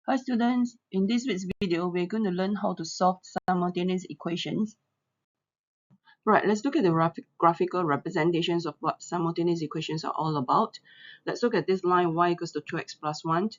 Hi students, in this week's video, we're going to learn how to solve simultaneous equations. Right, let's look at the graphical representations of what simultaneous equations are all about. Let's look at this line y equals to 2x plus 1.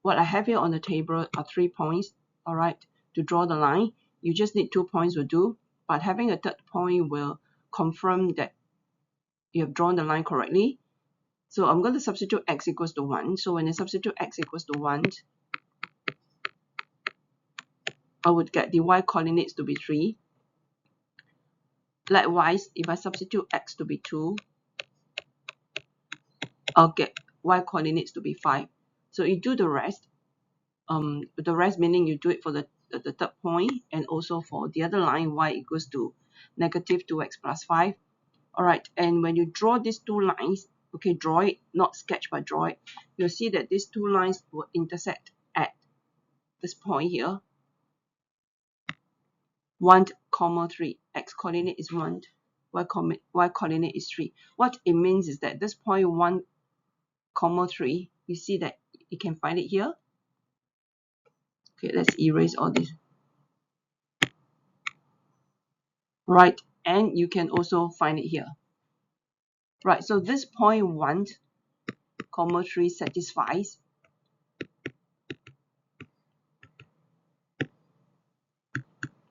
What I have here on the table are 3 points. All right, to draw the line, you just need 2 points will do, but having a third point will confirm that you have drawn the line correctly. So I'm going to substitute x equals to 1. So when I substitute x equals to 1, I would get the y coordinates to be 3. Likewise, if I substitute x to be 2, I'll get y coordinates to be 5. So you do the rest. The rest meaning you do it for the third point and also for the other line, y equals to negative 2x plus 5. All right, and when you draw these two lines, okay, draw it, not sketch but draw it, you'll see that these two lines will intersect at this point here. 1, 3. X coordinate is 1. Y coordinate is 3. What it means is that this point 1, 3, you see that you can find it here. Okay, let's erase all this. Right, and you can also find it here. Right, so this point 1, 3 satisfies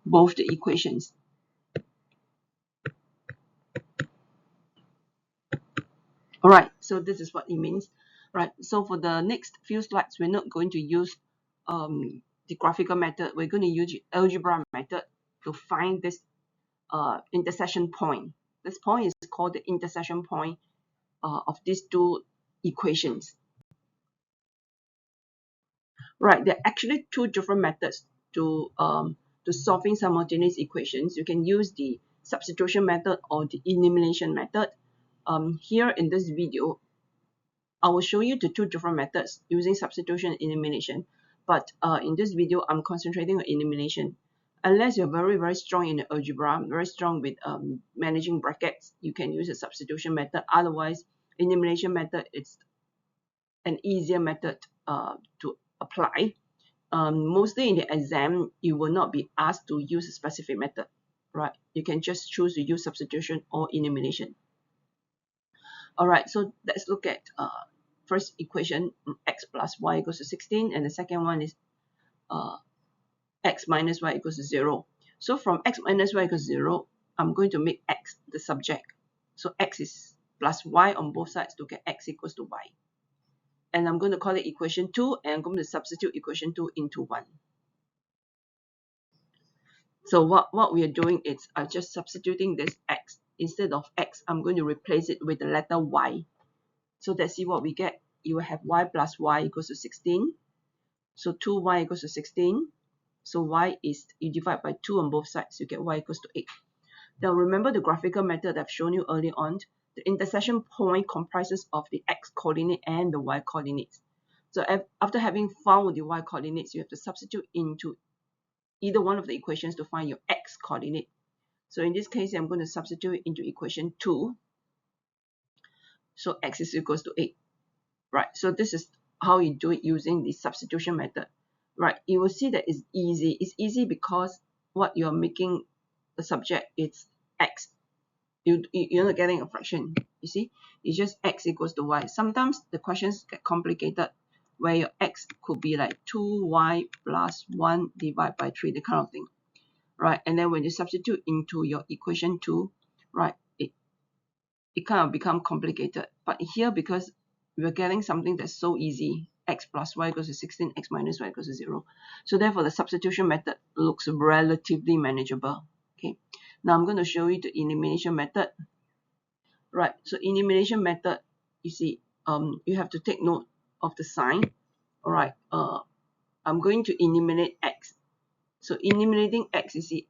both the equations. All right, so this is what it means. Right, so for the next few slides, we're not going to use the graphical method. We're going to use the algebra method to find this intersection point. This point is called the intersection point of these two equations. Right, there are actually two different methods to solving simultaneous equations. You can use the substitution method or the elimination method. Here in this video, I will show you the two different methods using substitution and elimination. But in this video, I'm concentrating on elimination. Unless you're very strong in the algebra, very strong with managing brackets, you can use a substitution method. Otherwise, elimination method is an easier method to apply. Mostly in the exam, you will not be asked to use a specific method, right? You can just choose to use substitution or elimination. All right, so let's look at first equation, x plus y equals to 16, and the second one is x minus y equals to 0. So from x minus y equals 0, I'm going to make x the subject. So x is plus y on both sides to get x equals to y. And I'm going to call it equation 2, and I'm going to substitute equation 2 into 1. So what we are doing is just substituting this x. Instead of x, I'm going to replace it with the letter y. So let's see what we get. You will have y plus y equals to 16. So 2y equals to 16. So y is, you divide by 2 on both sides, you get y equals to 8. Now remember the graphical method I've shown you earlier on. The intersection point comprises of the x coordinate and the y coordinates. So after having found the y coordinates, you have to substitute into either one of the equations to find your x coordinate. So in this case, I'm going to substitute into equation 2. So x is equals to 8. Right, so this is how you do it using the substitution method. Right, you will see that it's easy. It's easy because what you're making the subject is x. You're not getting a fraction. You see, it's just x equals to y. Sometimes the questions get complicated where your x could be like 2y plus 1 divided by 3, the kind of thing. Right, and then when you substitute into your equation 2, right, it kind of become complicated. But here, because we're getting something that's so easy, x plus y equals to 16, x minus y equals to 0. So therefore, the substitution method looks relatively manageable. Okay, now I'm going to show you the elimination method. Right, so elimination method, you see, you have to take note of the sign. All right, I'm going to eliminate x. So eliminating x, you see,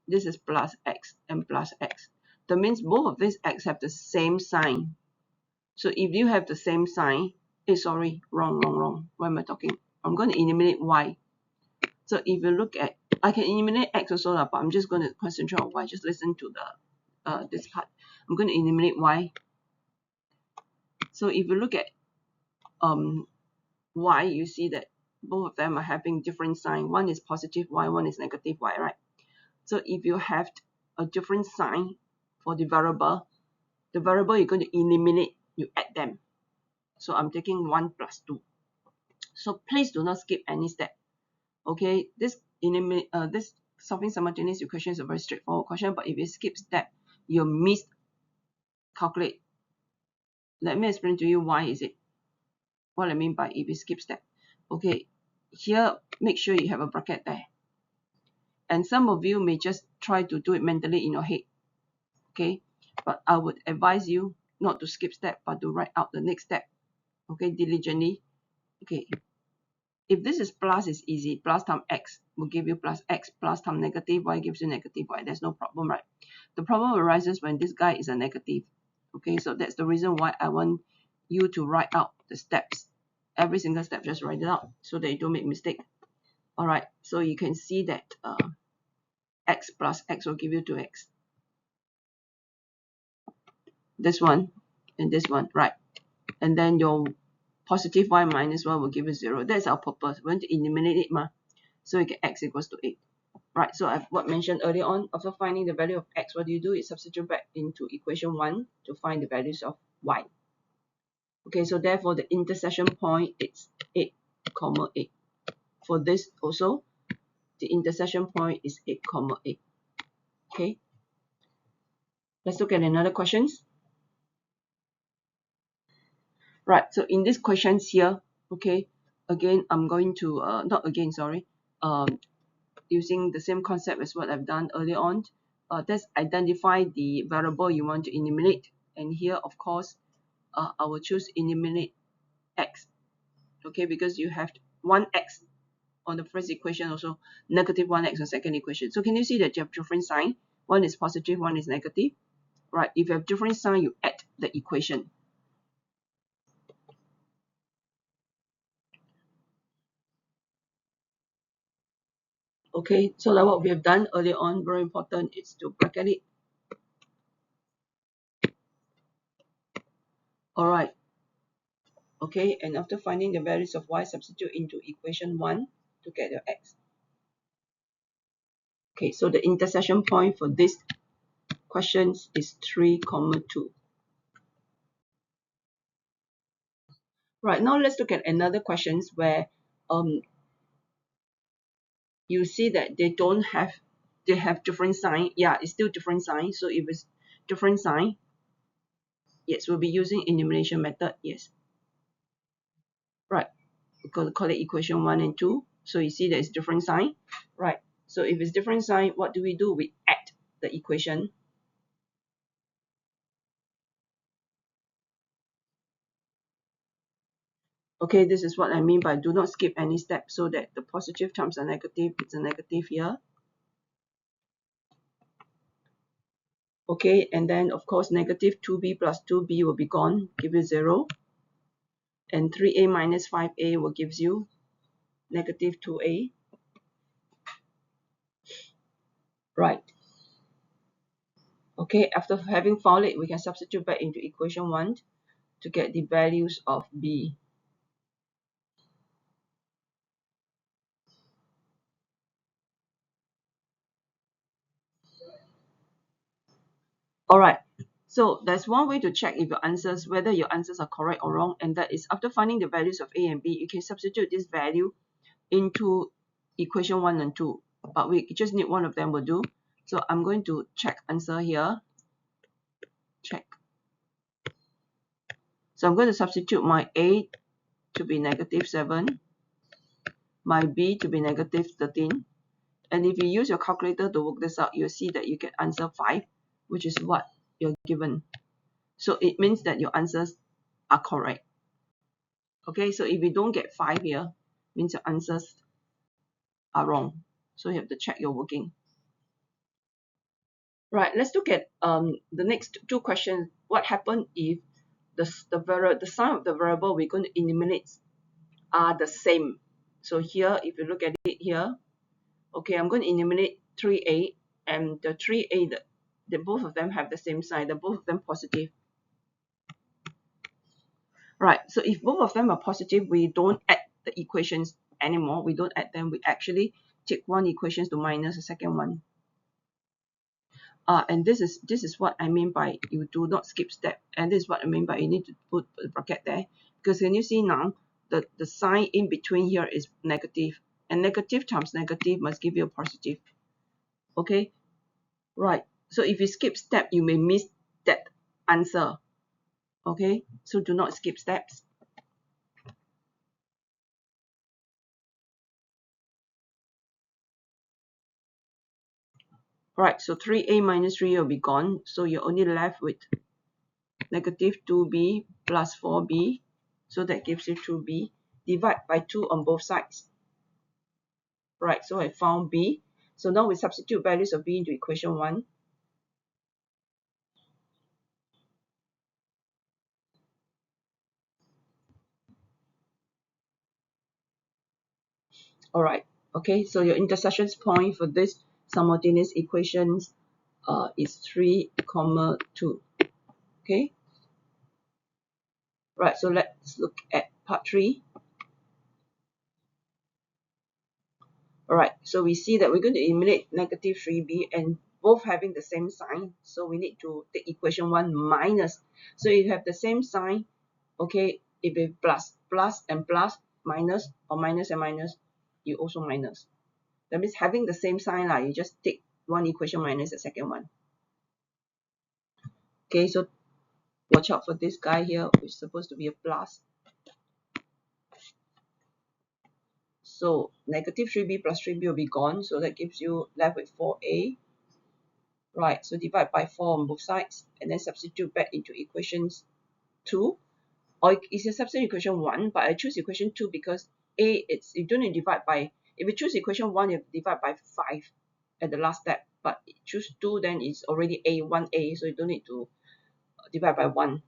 this is plus x and plus x. That means both of these x have the same sign. So if you have the same sign, sorry, wrong. Why am I talking? I'm going to eliminate y. So if you look at, I can eliminate x also, but I'm just going to concentrate on y. Just listen to the this part. I'm going to eliminate y. So if you look at y, you see that both of them are having different sign. One is positive y, one is negative y, right? So if you have a different sign for the variable you're going to eliminate, you add them. So I'm taking 1 plus 2. So please do not skip any step. Okay, this solving simultaneous equation is a very straightforward question, but if you skip step, you miscalculate. Let me explain to you why is it. What I mean by if you skip step. Okay, here make sure you have a bracket there. And some of you may just try to do it mentally in your head. Okay, but I would advise you not to skip step, but to write out the next step. Okay, diligently. Okay, if this is plus, it's easy. Plus times x will give you plus x, plus times negative y gives you negative y. There's no problem, right? The problem arises when this guy is a negative. Okay, so that's the reason why I want you to write out the steps. Every single step, just write it out so that you don't make mistake. All right, so you can see that x plus x will give you 2x. This one and this one, right? And then your positive y minus 1 will give you 0. That's our purpose. We want to eliminate it, so we get x equals to 8. Right, so I've what mentioned earlier on, after finding the value of x, what do? You substitute back into equation 1 to find the values of y. Okay, so therefore the intersection point is 8, 8. For this also, the intersection point is 8, 8. Okay, let's look at another questions. Right, so in these questions here, okay, again, I'm going to, using the same concept as what I've done earlier on. Let's identify the variable you want to eliminate. And here, of course, I will choose eliminate x. Okay, because you have 1x on the first equation, also negative 1x on the second equation. So can you see that you have different sign? One is positive, one is negative. Right, if you have different sign, you add the equation. Okay, so like what we have done earlier on, very important, is to bracket it. All right. Okay, and after finding the values of y, substitute into equation 1 to get your x. Okay, so the intersection point for this questions is 3, 2. Right, now let's look at another questions where you see that they have different sign. Yeah, it's still different sign. So if it's different sign, yes, we'll be using elimination method. Yes. Right. We're going to call it equation 1 and 2. So you see there's different sign. Right. So if it's different sign, what do? We add the equation. Okay, this is what I mean by do not skip any step, so that the positive times are negative, it's a negative here. Okay, and then of course negative 2b plus 2b will be gone, give you 0. And 3a minus 5a will give you negative 2a. Right. Okay, after having found it, we can substitute back into equation 1 to get the values of b. Alright, so there's one way to check if your answers, whether your answers are correct or wrong, and that is after finding the values of a and b, you can substitute this value into equation 1 and 2, but we just need one of them will do. So I'm going to check answer here. Check. So I'm going to substitute my a to be negative 7, my b to be negative 13. And if you use your calculator to work this out, you'll see that you get answer 5, which is what you're given. So it means that your answers are correct. Okay, so if you don't get 5 here, means your answers are wrong. So you have to check your working. Right, let's look at the next two questions. What happens if the sign of the variable we're going to eliminate are the same? So here, if you look at it here, okay, I'm going to eliminate 3a, and the 3a, both of them have the same sign. They're both of them positive. Right, so if both of them are positive, we don't add the equations anymore. We don't add them. We actually take one equation to minus the second one. And this is what I mean by you do not skip step. And this is what I mean by you need to put a bracket there. Because can you see now, the sign in between here is negative. And negative times negative must give you a positive. Okay? Right. So if you skip step, you may miss that answer. Okay? So do not skip steps. Right, so 3a minus 3 will be gone. So you're only left with negative 2b plus 4b. So that gives you 2b. Divide by 2 on both sides. Right, so I found b. So now we substitute values of b into equation 1. Alright, okay, so your intersection point for this simultaneous equations is 3, 2. Okay? Right, so let's look at part 3. Alright, so we see that we're going to eliminate negative 3b and both having the same sign. So we need to take equation 1 minus. So you have the same sign, okay, if it's plus and plus, minus, or minus and minus, you also minus. That means having the same sign, you just take one equation minus the second one. Okay, so watch out for this guy here, which is supposed to be a plus. So negative 3b plus 3b will be gone. So that gives you left with 4a. Right, so divide by 4 on both sides and then substitute back into equations 2. Or it's a substitute equation 1, but I choose equation 2 because a, you don't need to divide by, if you choose equation 1, you divide by 5 at the last step. But choose 2, then it's already a, 1a, so you don't need to divide by 1.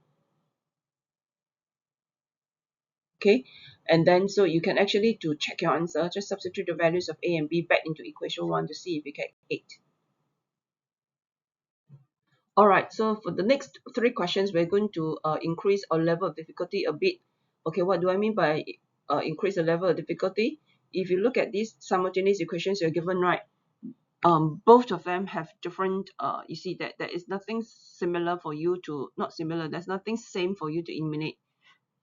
Okay, and then so you can actually, to check your answer, just substitute the values of a and b back into equation 1 to see if you get 8. Alright, so for the next 3 questions, we're going to increase our level of difficulty a bit. Okay, what do I mean by increase the level of difficulty? If you look at these simultaneous equations you're given, right, both of them have different, you see that there is nothing similar for you to, not similar, there's nothing same for you to eliminate.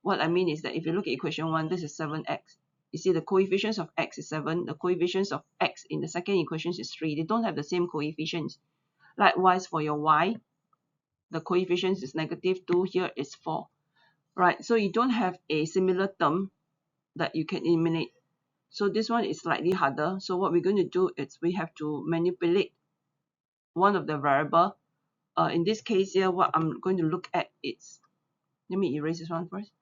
What I mean is that if you look at equation 1, this is 7x. You see the coefficients of x is 7, the coefficients of x in the second equation is 3. They don't have the same coefficients. Likewise for your y, the coefficients is negative 2, here is 4. Right, so you don't have a similar term that you can eliminate. So this one is slightly harder. So what we're going to do is we have to manipulate one of the variable. In this case here, what I'm going to look at is, let me erase this one first.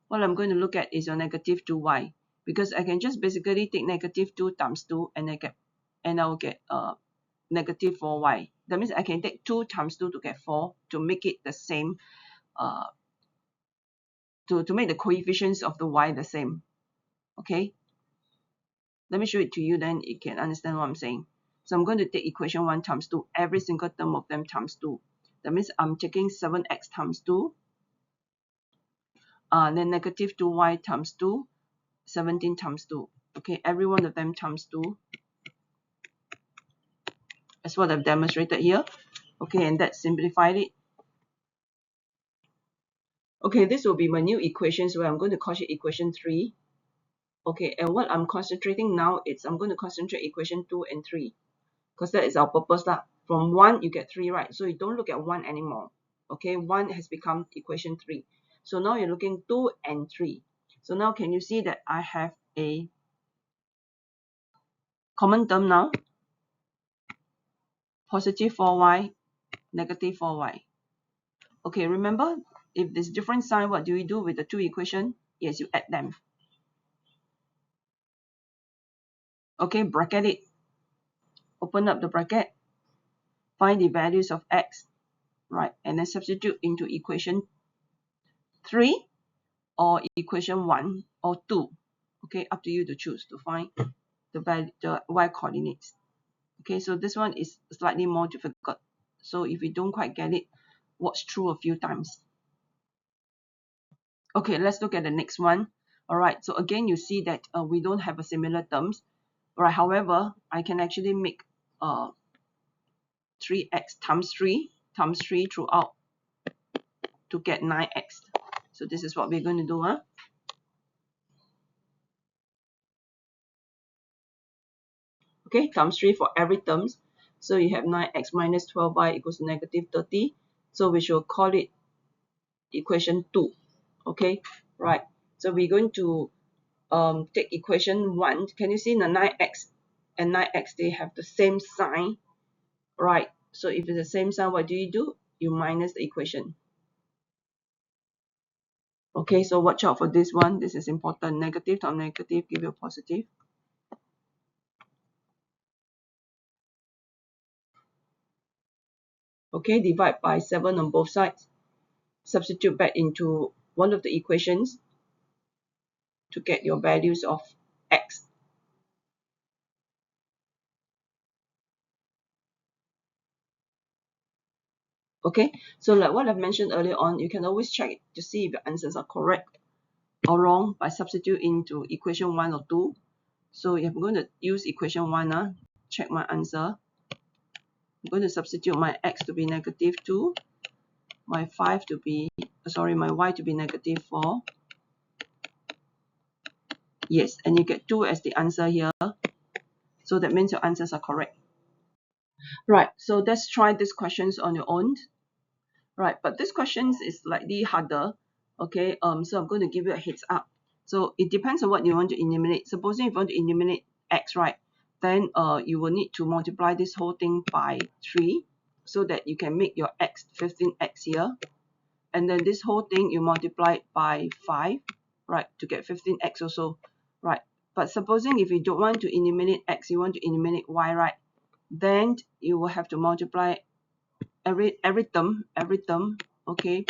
What I'm going to look at is your negative 2y, because I can just basically take negative 2 times 2 and I'll get negative 4y. That means I can take 2 times 2 to get 4 to make it the same, to make the coefficients of the y the same. Okay, let me show it to you, then you can understand what I'm saying. So I'm going to take equation 1 times 2, every single term of them times 2. That means I'm taking 7x times 2, then negative 2y times 2, 17 times 2. Okay, every one of them times 2. That's what I've demonstrated here. Okay, and that simplified it. Okay, this will be my new equations where I'm going to call it equation 3. Okay, and what I'm concentrating now is I'm going to concentrate equation 2 and 3. Because that is our purpose. From 1, you get 3, right? So you don't look at 1 anymore. Okay, 1 has become equation 3. So now you're looking 2 and 3. So now can you see that I have a common term now? Positive 4y, negative 4y. Okay, remember, if there's different sign, what do we do with the two equations? Yes, you add them. Okay, bracket it. Open up the bracket. Find the values of x, right? And then substitute into equation 3 or equation 1 or 2. Okay, up to you to choose to find the value, the y coordinates. Okay, so this one is slightly more difficult. So if you don't quite get it, watch through a few times. Okay, let's look at the next one. Alright, so again you see that we don't have a similar terms. Right, however, I can actually make 3x times 3 throughout to get 9x. So this is what we're going to do. Okay, times 3 for every terms. So you have 9x minus 12y equals to negative 30. So we shall call it equation 2. Okay, right. So we're going to take equation 1. Can you see the 9x and 9x, they have the same sign, right? So if it's the same sign, what do? You minus the equation. Okay, so watch out for this one. This is important. Negative times negative give you a positive. Okay, divide by 7 on both sides. Substitute back into one of the equations to get your values of x. Okay, so like what I've mentioned earlier on, you can always check to see if your answers are correct or wrong by substituting into equation 1 or 2. So if I'm going to use equation 1, check my answer. I'm going to substitute my x to be negative 2, my y to be negative 4. Yes, and you get 2 as the answer here. So that means your answers are correct. Right, so let's try these questions on your own. Right, but this question is slightly harder. Okay, so I'm going to give you a heads up. So it depends on what you want to eliminate. Supposing if you want to eliminate x, right, then you will need to multiply this whole thing by 3 so that you can make your x 15x here. And then this whole thing you multiply it by 5, right, to get 15x also, right? But supposing if you don't want to eliminate x, you want to eliminate y, right, then you will have to multiply every term, okay,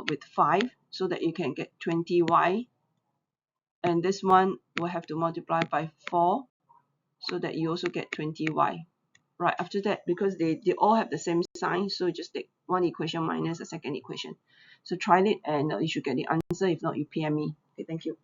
with 5 so that you can get 20y, and this one will have to multiply by 4 so that you also get 20y. Right, after that, because they all have the same sign, so you just take one equation minus the second equation. So try it and you should get the answer. If not, you PM me. Okay, thank you.